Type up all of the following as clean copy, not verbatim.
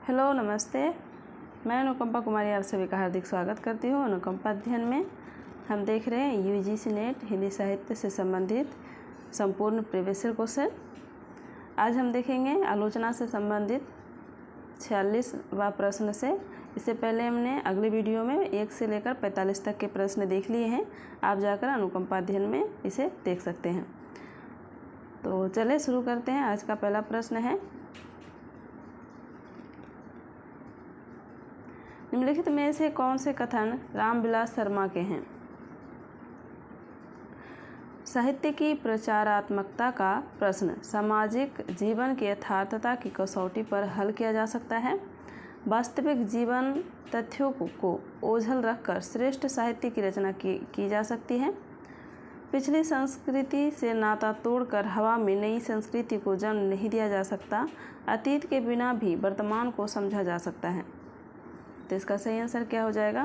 Hello नमस्ते, मैं अनुकंपा कुमारी आप सभी का हार्दिक स्वागत करती हूँ। अनुकंपा अध्ययन में हम देख रहे हैं यूजीसी नेट हिंदी साहित्य से संबंधित संपूर्ण प्रीवियस ईयर क्वेश्चन। आज हम देखेंगे आलोचना से संबंधित 46वां प्रश्न से। इससे पहले हमने अगली वीडियो में 1 से लेकर 45 तक के प्रश्न देख लिए हैं। आप जाकर अनुकंपा अध्ययन में इसे देख सकते हैं। तो चलिए शुरू करते हैं। आज का पहला प्रश्न है, निम्नलिखित में से कौन से कथन रामविलास शर्मा के हैं? साहित्य की प्रचारात्मकता का प्रश्न सामाजिक जीवन की यथार्थता की कसौटी पर हल किया जा सकता है। वास्तविक जीवन तथ्यों को ओझल रखकर श्रेष्ठ साहित्य की रचना की जा सकती है। पिछली संस्कृति से नाता तोड़कर हवा में नई संस्कृति को जन्म नहीं दिया जा सकता। अतीत के बिना भी वर्तमान को समझा जा सकता है। तो इसका सही आंसर क्या हो जाएगा?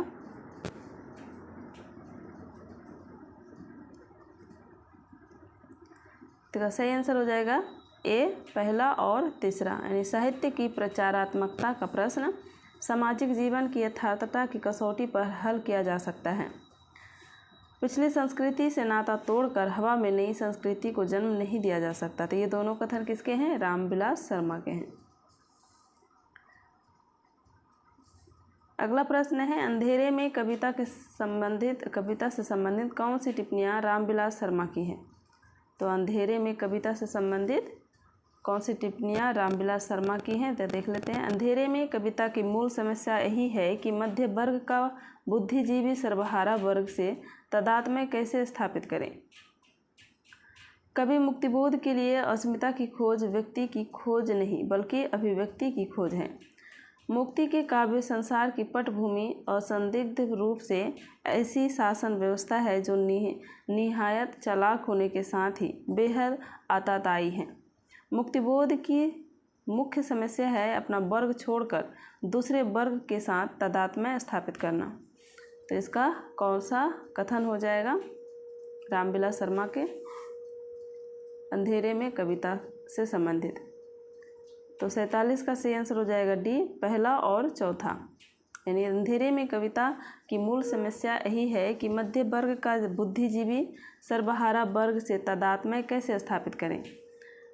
तो इसका सही आंसर हो जाएगा ए, पहला और तीसरा, यानी साहित्य की प्रचारात्मकता का प्रश्न सामाजिक जीवन की यथार्थता की कसौटी पर हल किया जा सकता है। पिछली संस्कृति से नाता तोड़कर हवा में नई संस्कृति को जन्म नहीं दिया जा सकता। तो ये दोनों कथन किसके हैं? रामविलास शर्मा के हैं। अगला प्रश्न है, अंधेरे में कविता से संबंधित कौन सी टिप्पणियाँ रामविलास शर्मा की हैं? तो अंधेरे में कविता से संबंधित कौन सी टिप्पणियाँ रामविलास शर्मा की हैं? तो देख लेते हैं। अंधेरे में कविता की मूल समस्या यही है कि मध्य वर्ग का बुद्धिजीवी सर्वहारा वर्ग से तादात्म्य कैसे स्थापित करें। कवि मुक्तिबोध के लिए अस्मिता की खोज व्यक्ति की खोज नहीं बल्कि अभिव्यक्ति की खोज है। मुक्ति के काव्य संसार की पटभूमि असंदिग्ध रूप से ऐसी शासन व्यवस्था है जो निहायत चालाक होने के साथ ही बेहद आताताई है। मुक्तिबोध की मुख्य समस्या है अपना वर्ग छोड़कर दूसरे वर्ग के साथ तादात्म्य स्थापित करना। तो इसका कौन सा कथन हो जाएगा रामविलास शर्मा के अंधेरे में कविता से संबंधित? तो 47 का सही आंसर हो जाएगा डी, पहला और चौथा। यानी अंधेरे में कविता की मूल समस्या यही है कि मध्य वर्ग का बुद्धिजीवी सर्वहारा वर्ग से तादात्म्य कैसे स्थापित करें।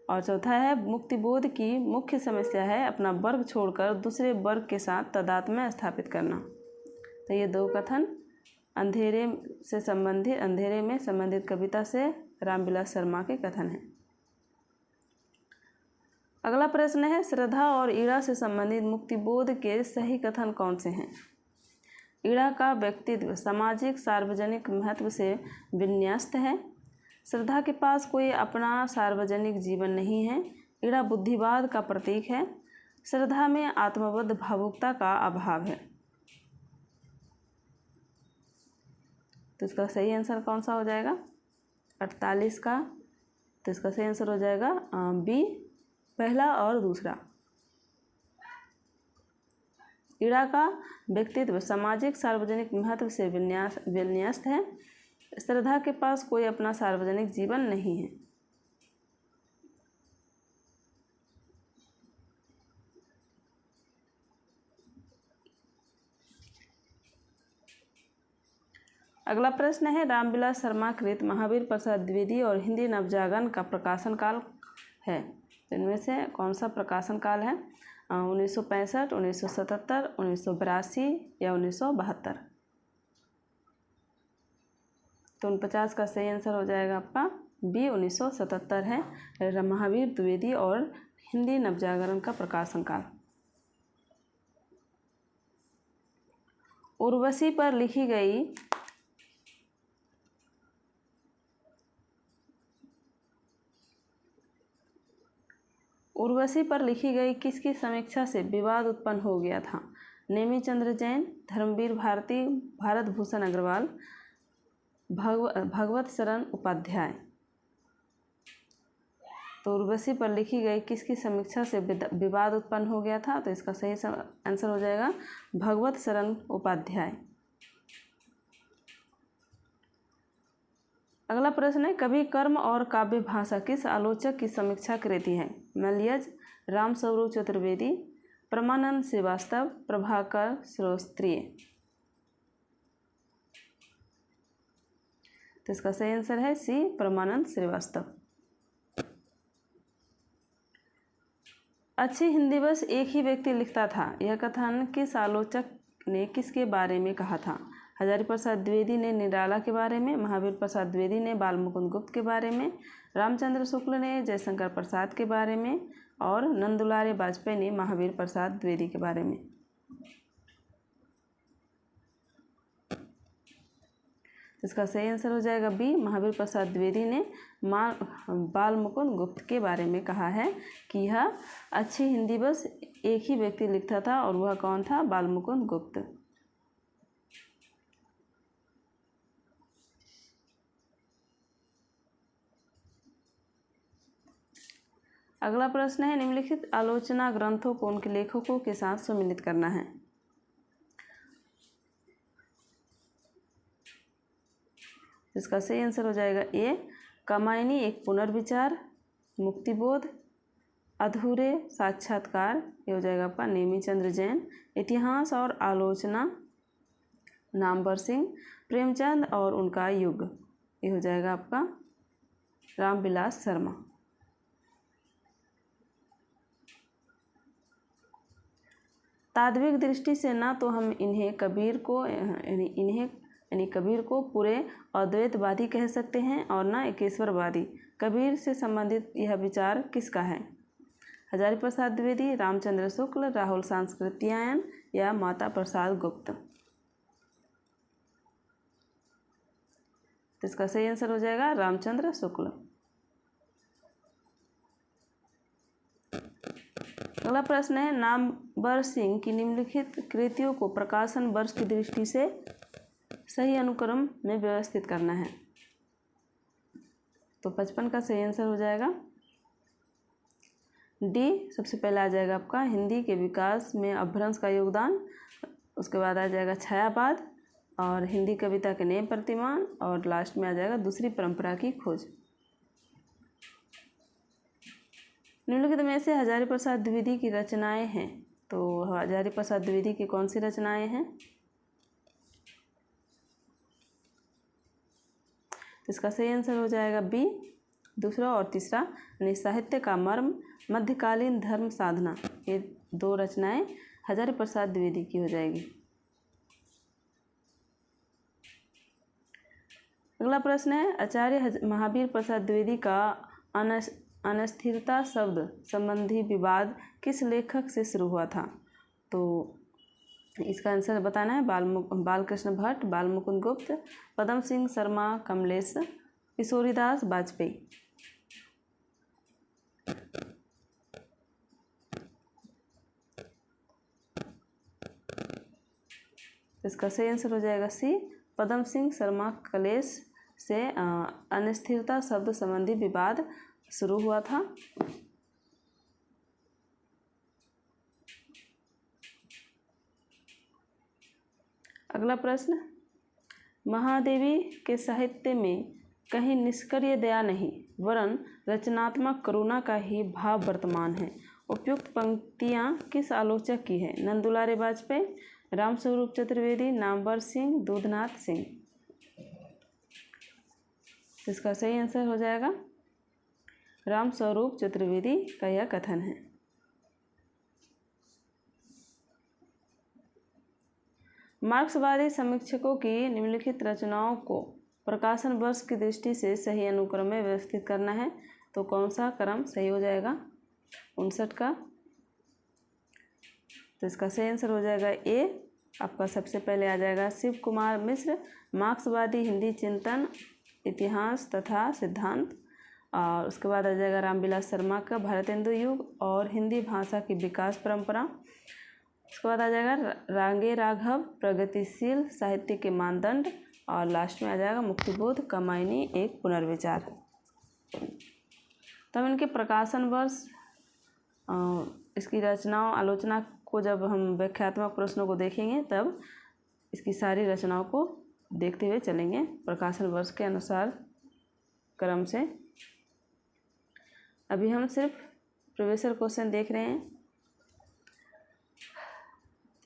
और चौथा है, मुक्तिबोध की मुख्य समस्या है अपना वर्ग छोड़कर दूसरे वर्ग के साथ तादात्म्य स्थापित करना। तो ये दो कथन अंधेरे में संबंधित कविता से रामविलास शर्मा के कथन हैं। अगला प्रश्न है, श्रद्धा और ईड़ा से संबंधित मुक्तिबोध के सही कथन कौन से हैं? ईड़ा का व्यक्तित्व सामाजिक सार्वजनिक महत्व से विन्यस्त है। श्रद्धा के पास कोई अपना सार्वजनिक जीवन नहीं है। ईड़ा बुद्धिवाद का प्रतीक है। श्रद्धा में आत्मबद्ध भावुकता का अभाव है। तो इसका सही आंसर कौन सा हो जाएगा? 48 का। तो इसका सही आंसर हो जाएगा बी, पहला और दूसरा। ईड़ा का व्यक्तित्व सामाजिक सार्वजनिक महत्व से विन्यस्त है। श्रद्धा के पास कोई अपना सार्वजनिक जीवन नहीं है। अगला प्रश्न है, रामविलास शर्मा कृत महावीर प्रसाद द्विवेदी और हिंदी नवजागरण का प्रकाशन काल है। इनमें से कौन सा प्रकाशन काल है? 1965, 1977, 1982 या 1972? तो 49 का सही आंसर हो जाएगा आपका बी, 1977 है महावीर द्विवेदी और हिंदी नवजागरण का प्रकाशन काल। उर्वशी पर लिखी गई किसकी समीक्षा से विवाद उत्पन्न हो गया था? नेमिचंद्र जैन, धर्मवीर भारती, भारत भूषण अग्रवाल, भगवत शरण उपाध्याय। तो उर्वशी पर लिखी गई किसकी समीक्षा से विवाद उत्पन्न हो गया था? तो इसका सही आंसर हो जाएगा भगवत शरण उपाध्याय। अगला प्रश्न है, कवि कर्म और काव्य भाषा किस आलोचक की समीक्षा कृति है? मलयज, रामस्वरूप चतुर्वेदी, परमानंद श्रीवास्तव, प्रभाकर श्रोत्रिय। तो इसका सही आंसर है सी, परमानंद श्रीवास्तव। अच्छी हिंदी बस एक ही व्यक्ति लिखता था, यह कथन किस आलोचक ने किसके बारे में कहा था? हजारी प्रसाद द्विवेदी ने निराला के बारे में, महावीर प्रसाद द्विवेदी ने बाल मुकुंद गुप्त के बारे में, रामचंद्र शुक्ल ने जयशंकर प्रसाद के बारे में और नंदुलारे वाजपेयी ने महावीर प्रसाद द्विवेदी के बारे में। इसका सही आंसर हो जाएगा बी, महावीर प्रसाद द्विवेदी ने बाल मुकुंद गुप्त के बारे में कहा है कि यह अच्छी हिंदी बस एक ही व्यक्ति लिखता था, और वह कौन था? बाल मुकुंद गुप्त। अगला प्रश्न है, निम्नलिखित आलोचना ग्रंथों को उनके लेखकों के साथ सम्मिलित करना है। इसका सही आंसर हो जाएगा ए, कामायनी एक पुनर्विचार, मुक्तिबोध, अधूरे साक्षात्कार, ये हो जाएगा आपका नेमीचंद्र जैन, इतिहास और आलोचना, नामवर सिंह, प्रेमचंद और उनका युग, ये हो जाएगा आपका रामविलास शर्मा। तात्विक दृष्टि से ना तो हम इन्हें कबीर को पूरे अद्वैतवादी कह सकते हैं और ना एकेश्वरवादी। कबीर से संबंधित यह विचार किसका है? हजारी प्रसाद द्विवेदी, रामचंद्र शुक्ल, राहुल सांस्कृत्यायन या माता प्रसाद गुप्त। तो इसका सही आंसर हो जाएगा रामचंद्र शुक्ल। अगला प्रश्न है, नामवर सिंह की निम्नलिखित कृतियों को प्रकाशन वर्ष की दृष्टि से सही अनुक्रम में व्यवस्थित करना है। तो 55 का सही आंसर हो जाएगा डी, सबसे पहले आ जाएगा आपका हिंदी के विकास में अपभ्रंश का योगदान, उसके बाद आ जाएगा छायावाद और हिंदी कविता के नए प्रतिमान, और लास्ट में आ जाएगा दूसरी परंपरा की खोज। निम्नलिखित में से हजारी प्रसाद द्विवेदी की रचनाएं हैं, तो हजारी प्रसाद द्विवेदी की कौन सी रचनाएं हैं? तो इसका सही आंसर हो जाएगा बी, दूसरा और तीसरा, यानी साहित्य का मर्म, मध्यकालीन धर्म साधना, ये दो रचनाएं हजारी प्रसाद द्विवेदी की हो जाएगी। अगला प्रश्न है, आचार्य महावीर प्रसाद द्विवेदी का अनस्थिरता शब्द संबंधी विवाद किस लेखक से शुरू हुआ था? तो इसका आंसर बताना है, बालकृष्ण भट्ट, बाल मुकुंद गुप्त, पदम सिंह शर्मा, कमलेश, किशोरीदास वाजपेयी। इसका सही आंसर हो जाएगा सी, पदम सिंह शर्मा कलेश से अनिस्थिरता शब्द संबंधी विवाद शुरू हुआ था। अगला प्रश्न, महादेवी के साहित्य में कहीं निष्क्रिय दया नहीं वरन रचनात्मक करुणा का ही भाव वर्तमान है। उपयुक्त पंक्तियां किस आलोचक की है? नंदुलारे वाजपेयी, रामस्वरूप चतुर्वेदी, नामवर सिंह, दूधनाथ सिंह। इसका सही आंसर हो जाएगा रामस्वरूप चतुर्वेदी का यह कथन है। मार्क्सवादी समीक्षकों की निम्नलिखित रचनाओं को प्रकाशन वर्ष की दृष्टि से सही अनुक्रम में व्यवस्थित करना है, तो कौन सा क्रम सही हो जाएगा? 59 का। तो इसका सही आंसर हो जाएगा ए, आपका सबसे पहले आ जाएगा शिव कुमार मिश्र, मार्क्सवादी हिंदी चिंतन, इतिहास तथा सिद्धांत, और उसके बाद आ जाएगा रामविलास शर्मा का भारतेंदु युग और हिंदी भाषा की विकास परंपरा। उसके बाद आ जाएगा रांगे राघव, प्रगतिशील साहित्य के मानदंड, और लास्ट में आ जाएगा मुक्तिबोध, कामायनी एक पुनर्विचार। तब इनके प्रकाशन वर्ष, इसकी रचनाओं आलोचना को जब हम व्याख्यात्मक प्रश्नों को देखेंगे तब इसकी सारी रचनाओं को देखते हुए चलेंगे प्रकाशन वर्ष के अनुसार क्रम से। अभी हम सिर्फ प्रीवियस ईयर क्वेश्चन देख रहे हैं।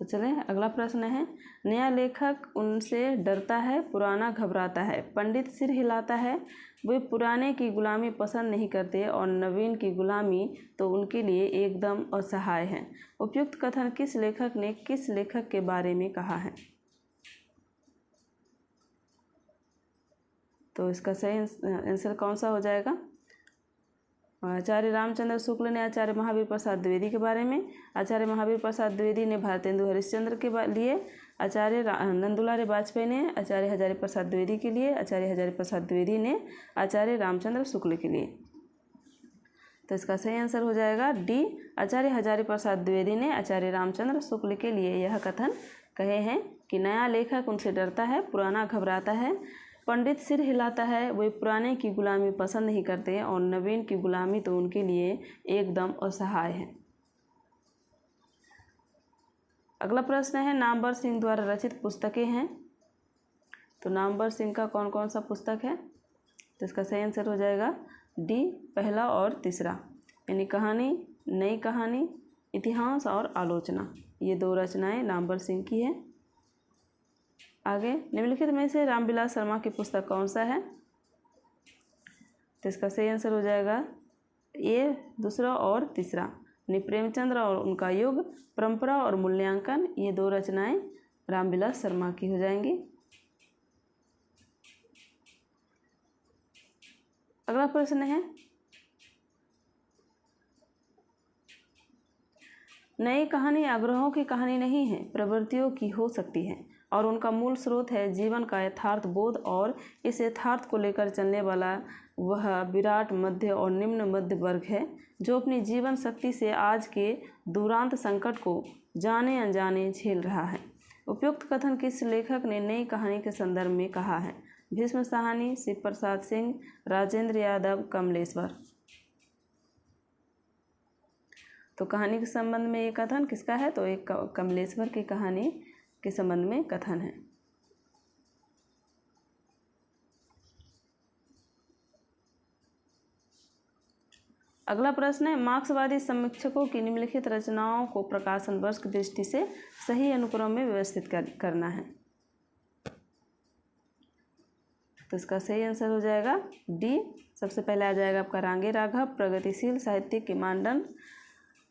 तो चलें अगला प्रश्न है, नया लेखक उनसे डरता है, पुराना घबराता है, पंडित सिर हिलाता है, वे पुराने की गुलामी पसंद नहीं करते और नवीन की गुलामी तो उनके लिए एकदम असहाय है। उपयुक्त कथन किस लेखक ने किस लेखक के बारे में कहा है? तो इसका सही आंसर कौन सा हो जाएगा? आचार्य रामचंद्र शुक्ल ने आचार्य महावीर प्रसाद द्विवेदी के बारे में, आचार्य महावीर प्रसाद द्विवेदी ने भारतेंदु हरिश्चंद्र के लिए, आचार्य नंदुलारे वाजपेयी ने आचार्य हजारी प्रसाद द्विवेदी के लिए, आचार्य हजारी प्रसाद द्विवेदी ने आचार्य रामचंद्र शुक्ल के लिए। तो इसका सही आंसर हो जाएगा डी, आचार्य हजारी प्रसाद द्विवेदी ने आचार्य रामचंद्र शुक्ल के लिए यह कथन कहे हैं कि नया लेखक उनसे डरता है, पुराना घबराता है, पंडित सिर हिलाता है, वे पुराने की गुलामी पसंद नहीं करते और नवीन की गुलामी तो उनके लिए एकदम असहाय है। अगला प्रश्न है, नामवर सिंह द्वारा रचित पुस्तकें हैं। तो नामवर सिंह का कौन कौन सा पुस्तक है? तो इसका सही आंसर हो जाएगा डी, पहला और तीसरा, यानी कहानी, नई कहानी, इतिहास और आलोचना, ये 2 रचनाएं नामवर सिंह की है। आगे, निम्नलिखित में से रामविलास शर्मा की पुस्तक कौन सा है? तो इसका सही आंसर हो जाएगा ए, दूसरा और तीसरा, यानी प्रेमचंद्र और उनका युग, परंपरा और मूल्यांकन, ये 2 रचनाएं रामविलास शर्मा की हो जाएंगी। अगला प्रश्न है, नई कहानी आग्रहों की कहानी नहीं है, प्रवृत्तियों की हो सकती है और उनका मूल स्रोत है जीवन का यथार्थ बोध और इस यथार्थ को लेकर चलने वाला वह विराट मध्य और निम्न मध्य वर्ग है जो अपनी जीवन शक्ति से आज के दुरांत संकट को जाने अनजाने झेल रहा है। उपयुक्त कथन किस लेखक ने नई कहानी के संदर्भ में कहा है? भीष्म साहनी, शिव प्रसाद सिंह, राजेंद्र यादव, कमलेश्वर। तो कहानी के संबंध में ये कथन किसका है? तो एक कमलेश्वर की कहानी के संबंध में कथन है। अगला प्रश्न है, मार्क्सवादी समीक्षकों की निम्नलिखित रचनाओं को प्रकाशन वर्ष की दृष्टि से सही अनुक्रम में व्यवस्थित करना है। तो इसका सही आंसर हो जाएगा डी, सबसे पहले आ जाएगा आपका रांगे राघव, प्रगतिशील साहित्यिक के मानदंड,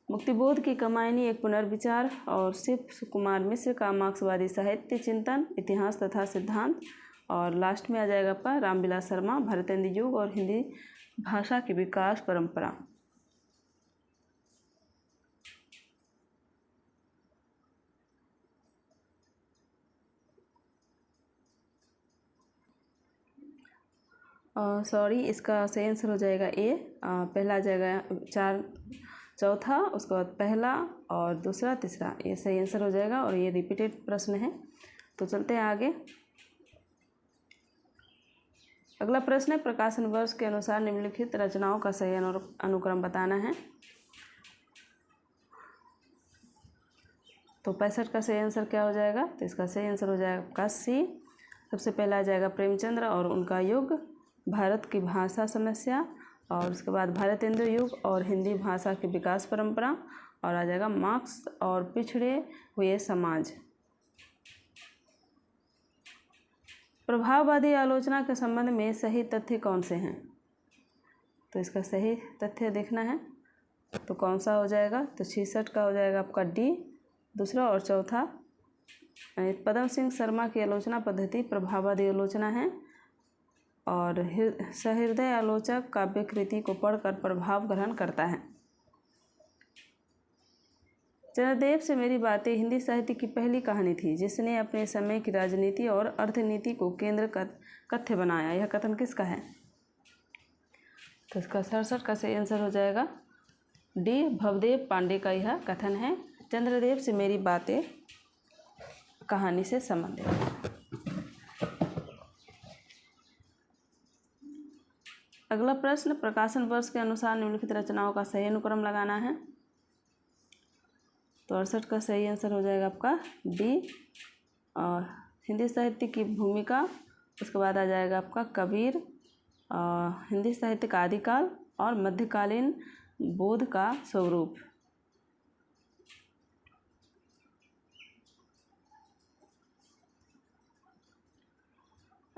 मुक्तिबोध की कमायनी एक पुनर्विचार और शिव कुमार मिश्र का मार्क्सवादी साहित्य चिंतन, इतिहास तथा सिद्धांत, और लास्ट में आ जाएगा आपका रामविलास शर्मा, भारतेंदु युग और हिंदी भाषा की विकास परंपरा। सॉरी, इसका सही आंसर हो जाएगा ए, पहला आ जाएगा चौथा, उसके बाद पहला और दूसरा तीसरा, ये सही आंसर हो जाएगा और ये रिपीटेड प्रश्न है। तो चलते हैं आगे। अगला प्रश्न है, प्रकाशन वर्ष के अनुसार निम्नलिखित रचनाओं का सही अनुक्रम बताना है। तो 65 का सही आंसर क्या हो जाएगा? तो इसका सही आंसर हो जाएगा आपका सी, सबसे पहला आ जाएगा प्रेमचंद्र और उनका युग, भारत की भाषा समस्या, और उसके बाद भारतेंदु युग और हिंदी भाषा की विकास परंपरा, और आ जाएगा मार्क्स और पिछड़े हुए समाज। प्रभाववादी आलोचना के संबंध में सही तथ्य कौन से हैं? तो इसका सही तथ्य देखना है, तो कौन सा हो जाएगा? तो 66 का हो जाएगा आपका डी, दूसरा और चौथा। पद्म सिंह शर्मा की आलोचना पद्धति प्रभाववादी आलोचना है और सहृदय आलोचक काव्य कृति को पढ़कर प्रभाव ग्रहण करता है। चंद्रदेव से मेरी बातें हिंदी साहित्य की पहली कहानी थी जिसने अपने समय की राजनीति और अर्थनीति को केंद्र कथ्य बनाया। यह कथन किसका है? तो इसका 67 का सही आंसर हो जाएगा डी, भवदेव पांडे का यह कथन है। चंद्रदेव से मेरी बातें कहानी से संबंधित। अगला प्रश्न, प्रकाशन वर्ष के अनुसार निम्नलिखित रचनाओं का सही अनुक्रम लगाना है। तो 68 का सही आंसर हो जाएगा आपका डी, और हिंदी साहित्य की भूमिका, उसके बाद आ जाएगा आपका कबीर, हिंदी साहित्य का आदिकाल और मध्यकालीन बोध का स्वरूप।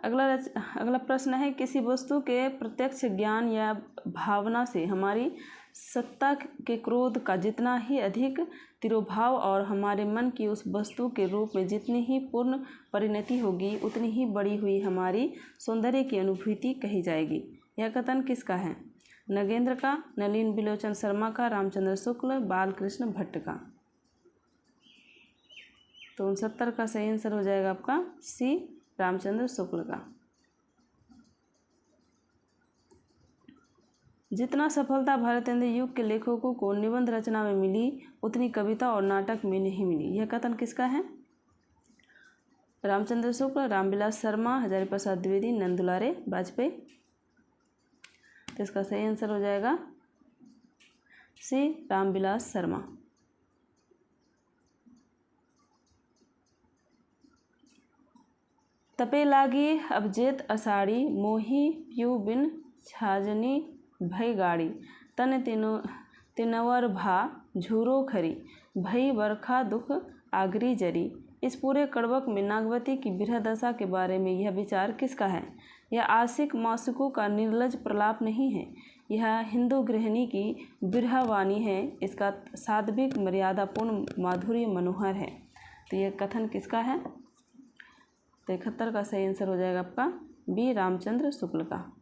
अगला प्रश्न है, किसी वस्तु के प्रत्यक्ष ज्ञान या भावना से हमारी सत्ता के क्रोध का जितना ही अधिक तिरोभाव और हमारे मन की उस वस्तु के रूप में जितनी ही पूर्ण परिणति होगी, उतनी ही बड़ी हुई हमारी सौंदर्य की अनुभूति कही जाएगी। यह कथन किसका है? नगेंद्र का, नलिन बिलोचन शर्मा का, रामचंद्र शुक्ल, बालकृष्ण भट्ट का। तो 69 का सही आंसर हो जाएगा आपका सी, रामचंद्र शुक्ल का। जितना सफलता भारतेंद्र युग के लेखकों को निबंध रचना में मिली, उतनी कविता और नाटक में नहीं मिली। यह कथन किसका है? रामचंद्र शुक्ल, रामविलास शर्मा, हजारी प्रसाद द्विवेदी, नंदुलारे वाजपेयी। तो इसका सही आंसर हो जाएगा सी, रामविलास शर्मा। तपे लागी अब जेत अषाढ़ी, मोही प्यू बिन छाजनी भई गाड़ी, तन तिनवर भा झूरो खरी, भई बरखा दुख आगरी जरी। इस पूरे कड़वक में नागवती की विरह दशा के बारे में यह विचार किसका है? यह आशिक मासिकों का निर्लज प्रलाप नहीं है, यह हिंदू गृहिणी की विरहवाणी है। इसका सात्विक मर्यादापूर्ण माधुर्य मनोहर है। तो यह कथन किसका है? तो 71 का सही आंसर हो जाएगा आपका बी, रामचंद्र शुक्ल का।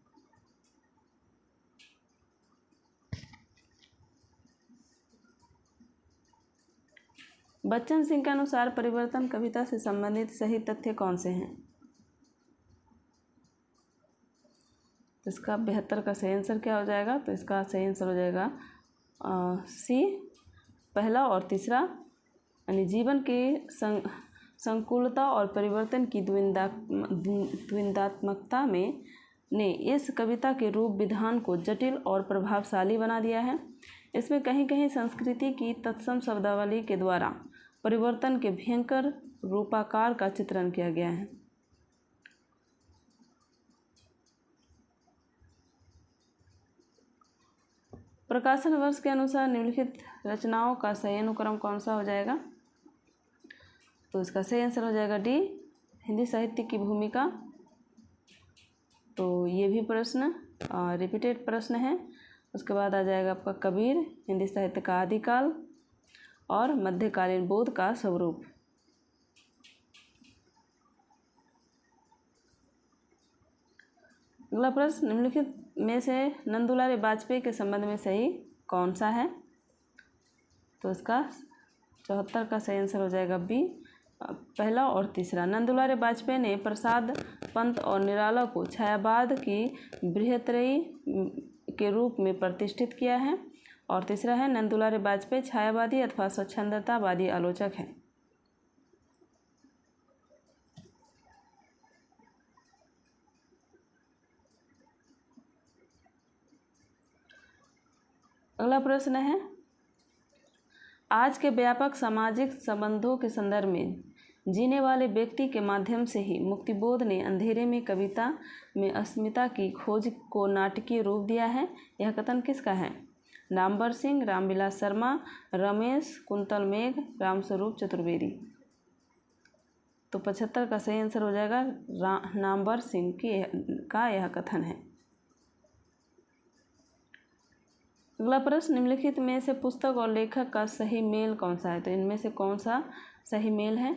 बच्चन सिंह के अनुसार परिवर्तन कविता से संबंधित सही तथ्य कौन से हैं? तो इसका 72 का सही आंसर क्या हो जाएगा? तो इसका सही आंसर हो जाएगा सी, पहला और तीसरा, यानी जीवन के संकुलता और परिवर्तन की द्विंदात्मकता ने इस कविता के रूप विधान को जटिल और प्रभावशाली बना दिया है। इसमें कहीं कहीं संस्कृति की तत्सम शब्दावली के द्वारा परिवर्तन के भयंकर रूपाकार का चित्रण किया गया है। प्रकाशन वर्ष के अनुसार निम्नलिखित रचनाओं का सही अनुक्रम कौन सा हो जाएगा? तो इसका सही आंसर हो जाएगा डी, हिंदी साहित्य की भूमिका। तो ये भी प्रश्न रिपीटेड प्रश्न है। उसके बाद आ जाएगा आपका कबीर, हिंदी साहित्य का आदिकाल और मध्यकालीन बौद्ध का स्वरूप। अगला प्रश्न, निम्नलिखित में से नंदुलारे वाजपेयी के संबंध में सही कौन सा है? तो इसका 74 का सही आंसर हो जाएगा बी, पहला और तीसरा। नंदुलारे वाजपेयी ने प्रसाद पंत और निराला को छायावाद की बृहत्तरी के रूप में प्रतिष्ठित किया है। और तीसरा है, नंदुलारे वाजपेयी छायावादी अथवा स्वच्छंदतावादी आलोचक हैं। अगला प्रश्न है, आज के व्यापक सामाजिक संबंधों के संदर्भ में जीने वाले व्यक्ति के माध्यम से ही मुक्तिबोध ने अंधेरे में कविता में अस्मिता की खोज को नाटकीय रूप दिया है। यह कथन किसका है? नामवर सिंह, रामविलास शर्मा, रमेश कुंतल मेघ, रामस्वरूप चतुर्वेदी। तो 75 का सही आंसर हो जाएगा नामवर सिंह का यह कथन है। अगला प्रश्न, निम्नलिखित में से पुस्तक और लेखक का सही मेल कौन सा है? तो इनमें से कौन सा सही मेल है?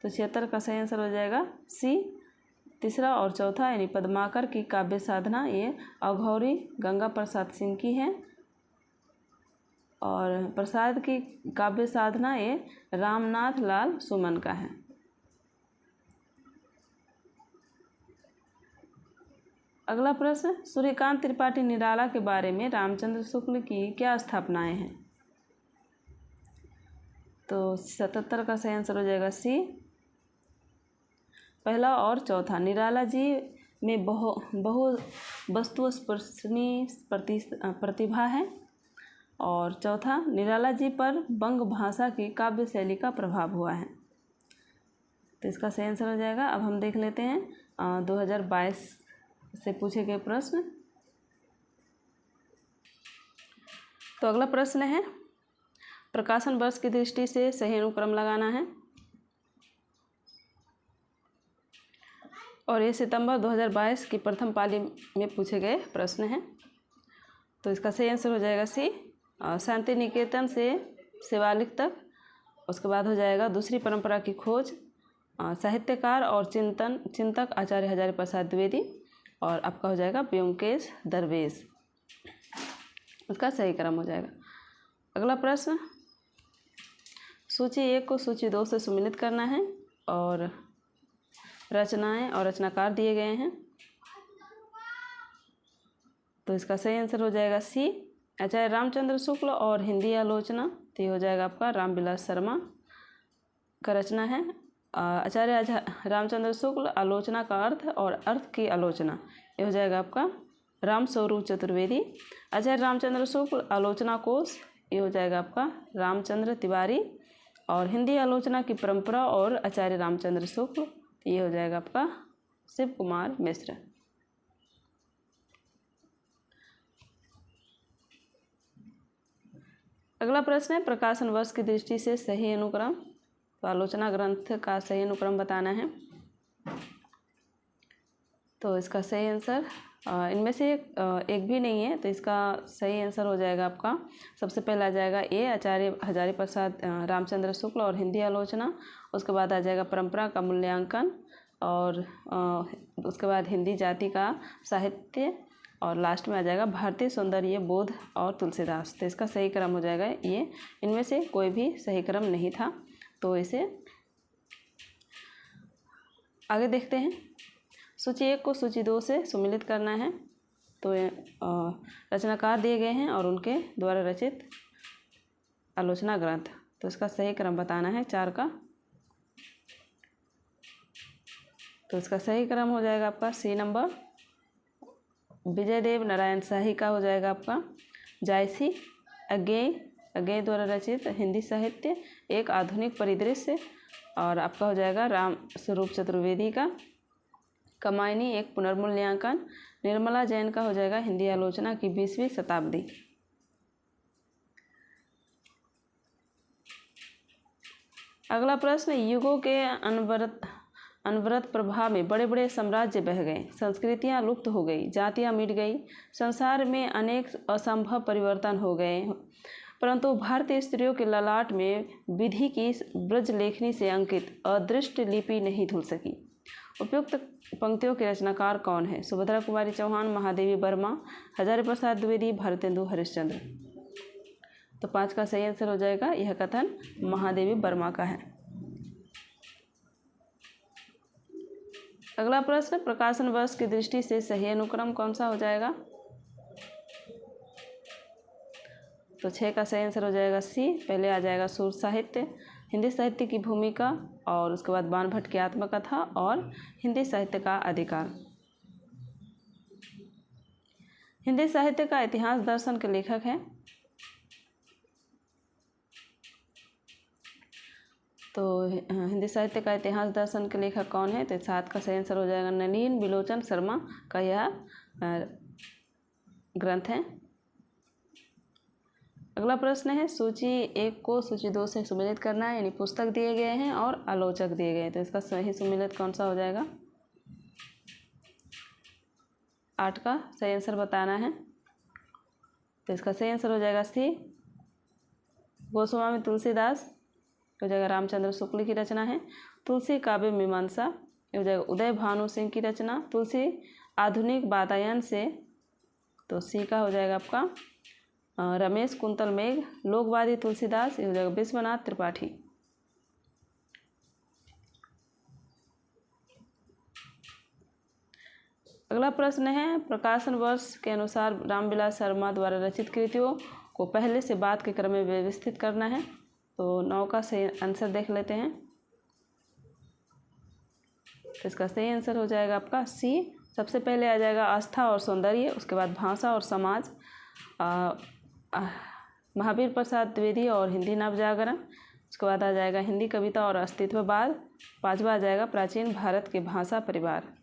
तो 76 का सही आंसर हो जाएगा सी, तीसरा और चौथा, यानी पद्माकर की काव्य साधना ये अघौरी गंगा प्रसाद सिंह की है और प्रसाद की काव्य साधना ये रामनाथ लाल सुमन का है। अगला प्रश्न, सूर्यकांत त्रिपाठी निराला के बारे में रामचंद्र शुक्ल की क्या स्थापनाएं हैं? तो 77 का सही आंसर हो जाएगा सी, पहला और चौथा। निराला जी में बहु वस्तुस्पर्शी प्रतिभा है और चौथा, निराला जी पर बंग भाषा की काव्य शैली का प्रभाव हुआ है। तो इसका सही आंसर हो जाएगा। अब हम देख लेते हैं 2022 से पूछे गए प्रश्न। तो अगला प्रश्न है, प्रकाशन वर्ष की दृष्टि से सही अनुक्रम लगाना है। और ये सितंबर 2022 की प्रथम पाली में पूछे गए प्रश्न हैं। तो इसका सही आंसर हो जाएगा सी, शांति निकेतन से शिवालिक तक। उसके बाद हो जाएगा दूसरी परंपरा की खोज, साहित्यकार और चिंतक आचार्य हजारी प्रसाद द्विवेदी। और आपका हो जाएगा ब्योमकेश दरवेश, उसका सही क्रम हो जाएगा। अगला प्रश्न, सूची 1 को सूची 2 से सम्मिलित करना है और रचनाएं और रचनाकार दिए गए हैं। तो इसका सही आंसर हो जाएगा सी, आचार्य रामचंद्र शुक्ल और हिंदी आलोचना। तो ये हो जाएगा आपका रामविलास शर्मा का रचना है। आचार्य रामचंद्र शुक्ल आलोचना का अर्थ और अर्थ की आलोचना, ये हो जाएगा आपका राम स्वरूप चतुर्वेदी। आचार्य रामचंद्र शुक्ल आलोचना कोश, ये हो जाएगा आपका रामचंद्र तिवारी। और हिंदी आलोचना की परंपरा और आचार्य रामचंद्र शुक्ल, ये हो जाएगा आपका शिव कुमार मिश्र। अगला प्रश्न है, प्रकाशन वर्ष की दृष्टि से सही अनुक्रम। तो आलोचना ग्रंथ का सही अनुक्रम बताना है। तो इसका सही आंसर इनमें से एक भी नहीं है, तो इसका सही आंसर हो जाएगा आपका सबसे पहले आ जाएगा ए, आचार्य हजारी प्रसाद रामचंद्र शुक्ल और हिंदी आलोचना। उसके बाद आ जाएगा परंपरा का मूल्यांकन, और उसके बाद हिंदी जाति का साहित्य, और लास्ट में आ जाएगा भारतीय सौंदर्य बोध और तुलसीदास। तो इसका सही क्रम हो जाएगा ये, इनमें से कोई भी सही क्रम नहीं था। तो इसे आगे देखते हैं। सूची 1 को सूची 2 से सम्मिलित करना है। तो रचनाकार दिए गए हैं और उनके द्वारा रचित आलोचना ग्रंथ। तो इसका सही क्रम बताना है 4 का। तो इसका सही क्रम हो जाएगा आपका सी नंबर, विजयदेव नारायण शाही का हो जाएगा आपका जायसी अज्ञेय द्वारा रचित हिंदी साहित्य एक आधुनिक परिदृश्य। और आपका हो जाएगा राम स्वरूप चतुर्वेदी का कमायनी एक पुनर्मूल्यांकन। निर्मला जैन का हो जाएगा हिंदी आलोचना की 20वीं शताब्दी। अगला प्रश्न, युगों के अनवरत प्रभाव में बड़े बड़े साम्राज्य बह गए, संस्कृतियां लुप्त हो गई, जातियां मिट गई, संसार में अनेक असंभव परिवर्तन हो गए, परंतु भारतीय स्त्रियों के ललाट में विधि की ब्रज लेखनी से अंकित अदृष्ट लिपि नहीं धुल सकी। उपयुक्त पंक्तियों के रचनाकार कौन है? सुभद्रा कुमारी चौहान, महादेवी वर्मा, हजारी प्रसाद द्विवेदी, भारतेंदु हरिश्चंद्र। तो 5 का सही आंसर हो जाएगा, यह कथन महादेवी वर्मा का है। अगला प्रश्न, प्रकाशन वर्ष की दृष्टि से सही अनुक्रम कौन सा हो जाएगा? तो 6 का सही आंसर हो जाएगा सी। पहले आ जाएगा सूर साहित्य, हिंदी साहित्य की भूमिका, और उसके बाद बाण भट्ट की आत्मकथा और हिंदी साहित्य का अधिकार। हिंदी साहित्य का इतिहास दर्शन के लेखक हैं। तो हिंदी साहित्य का इतिहास दर्शन के लेखक कौन है? तो 7 का सही आंसर हो जाएगा नलिन बिलोचन शर्मा का यह ग्रंथ है। अगला प्रश्न है, सूची 1 को सूची 2 से सम्मिलित करना है, यानी पुस्तक दिए गए हैं और आलोचक दिए गए हैं। तो इसका सही सम्मिलित कौन सा हो जाएगा? 8 का सही आंसर बताना है। तो इसका सही आंसर हो जाएगा सी, गोस्वामी तुलसीदास हो जाएगा रामचंद्र शुक्ल की रचना है। तुलसी काव्य मीमांसा हो जाएगा उदय भानु सिंह की रचना। तुलसी आधुनिक वातायन से, तो सी का हो जाएगा आपका रमेश कुंतल मेघ। लोकवादी तुलसीदास, ये हो जाएगा विश्वनाथ त्रिपाठी। अगला प्रश्न है, प्रकाशन वर्ष के अनुसार रामविलास शर्मा द्वारा रचित कृतियों को पहले से बाद के क्रम में व्यवस्थित करना है। तो 9 का सही आंसर देख लेते हैं। तो इसका सही आंसर हो जाएगा आपका सी। सबसे पहले आ जाएगा आस्था और सौंदर्य, उसके बाद भाषा और समाज, महावीर प्रसाद द्विवेदी और हिंदी नवजागरण। उसके बाद आ जाएगा हिंदी कविता और अस्तित्ववाद। 5वां आ जाएगा प्राचीन भारत के भाषा परिवार।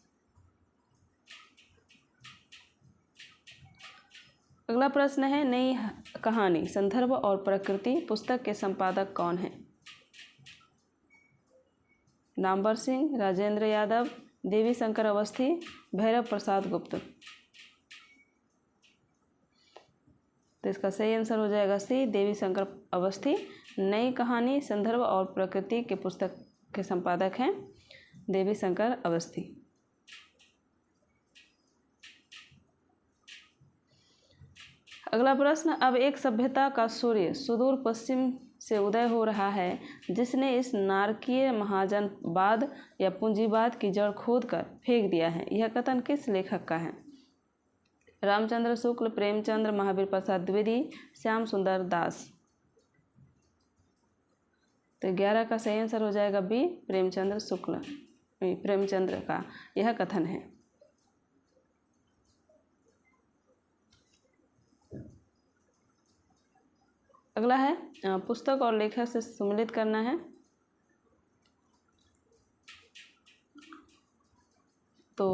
अगला प्रश्न है, नई कहानी संदर्भ और प्रकृति पुस्तक के संपादक कौन हैं? नामवर सिंह, राजेंद्र यादव, देवी शंकर अवस्थी, भैरव प्रसाद गुप्त। तो इसका सही आंसर हो जाएगा सी, देवी शंकर अवस्थी। नई कहानी, संदर्भ और प्रकृति के पुस्तक के संपादक हैं देवी शंकर अवस्थी। अगला प्रश्न, अब एक सभ्यता का सूर्य सुदूर पश्चिम से उदय हो रहा है जिसने इस नारकीय महाजनवाद या पूंजीवाद की जड़ खोदकर फेंक दिया है, यह कथन किस लेखक का है? रामचंद्र शुक्ल, प्रेमचंद्र, महावीर प्रसाद द्विवेदी, श्याम सुंदर दास। तो 11 का सही आंसर हो जाएगा बी, प्रेमचंद्र शुक्ल, प्रेमचंद्र का यह कथन है। अगला है पुस्तक और लेखक से सम्मिलित करना है। तो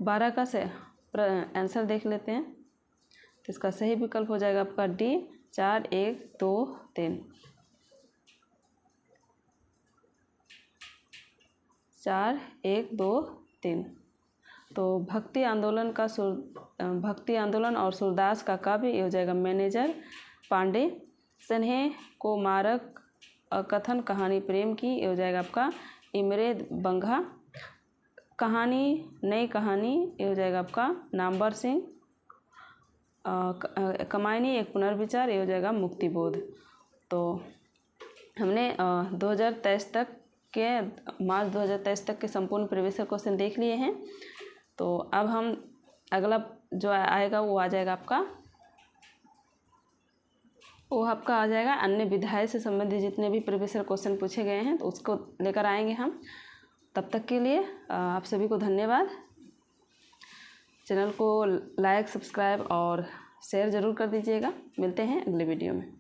12 का से आंसर देख लेते हैं। तो इसका सही विकल्प हो जाएगा आपका डी, 4, 1, 2, 3। 4, 1, 2, 3। तो भक्ति आंदोलन और सूरदास का काव्य ये हो जाएगा मैनेजर पांडे। स्नेह को मारक कथन कहानी प्रेम की, ये हो जाएगा आपका इमरे बंघा। कहानी नई कहानी, ये हो जाएगा आपका नामवर सिंह। कमायनी एक पुनर्विचार, ये हो जाएगा मुक्तिबोध। तो हमने 2023 तक के मार्च 2023 तक के संपूर्ण प्रीवियस ईयर क्वेश्चन देख लिए हैं। तो अब हम अगला जो आएगा वो आ जाएगा आपका अन्य विधायी से संबंधित जितने भी प्रीवियस ईयर क्वेश्चन पूछे गए हैं तो उसको लेकर आएंगे हम। तब तक के लिए आप सभी को धन्यवाद। चैनल को लाइक, सब्सक्राइब और शेयर ज़रूर कर दीजिएगा। मिलते हैं अगले वीडियो में।